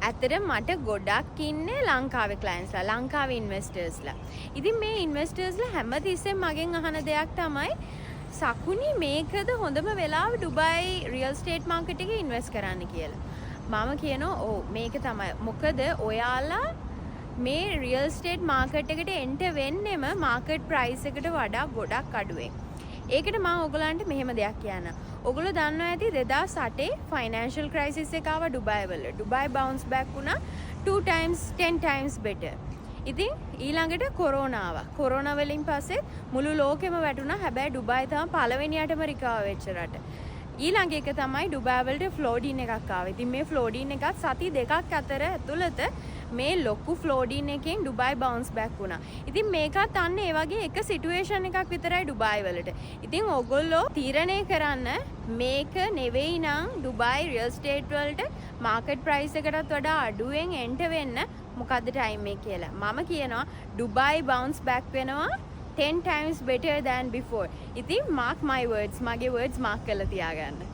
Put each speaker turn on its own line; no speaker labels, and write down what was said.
ඇත්තට මට ගොඩක් ඉන්නේ ලංකාවේ ක්ලයන්ට්ස්ලා, ලංකාවේ ඉන්වෙස්ටර්ස්ලා. ඉතින් මේ ඉන්වෙස්ටර්ස්ලා හැමතිස්සෙම මගෙන් අහන දෙයක් තමයි සකුනි මේකද හොඳම වෙලාව ඩුබයි රියල් ස්ටේට් මාකට් එකේ ඉන්වෙස්ට් කරන්න කියලා. මම කියනවා ඔව් මේක තමයි. මොකද ඔයාලා මේ රියල් ස්ටේට් මාකට් එකට එන්ටර් වෙන්නෙම මාකට් ප්‍රයිස් එකට වඩා ගොඩක් අඩුවෙන්. ඒකට මම ඔයගලන්ට මෙහෙම දෙයක් කියන්නම්. ඔයගොල්ලෝ දන්නවා ඇති 2008 ෆයිනෑන්ෂල් ක්‍රයිසිස් එක ආවා ඩුබයි වල. ඩුබයි බවුන්ස් බෑක් වුණා 2 times 10 times better. ඉතින් ඊළඟට කොරෝනා ආවා. කොරෝනා වලින් පස්සේ මුළු ලෝකෙම වැටුණා. හැබැයි ඩුබයි තමයි පළවෙනියටම රිකවර් වෙච්ච රට. ඊළඟ එක තමයි ඩුබයි වලට ෆ්ලෝඩින් එකක් ආවා. ඉතින් මේ ෆ්ලෝඩින් එකත් සති දෙකක් අතර ඇතුළත මේ ලොකු ෆ්ලෝඩින් එකෙන් ඩුබයි බවුන්ස් බෑක් වුණා. ඉතින් මේකත් අන්න ඒ වගේ එක සිටුේෂන් එකක් විතරයි ඩුබයි වලට. ඉතින් ඔයගොල්ලෝ තීරණය කරන්න මේක නෙවෙයි නම් ඩුබයි රියල් ස්ටේට් වලට මාකට් ප්‍රයිස් එකටත් වඩා අඩුවෙන් එන්ටර් වෙන්න මොකද්ද ටයිම් එක කියලා. මම කියනවා ඩුබයි බවුන්ස් බෑක් වෙනවා 10 times better than before. ඉතින් mark my words, මගේ words mark කරලා තියාගන්න.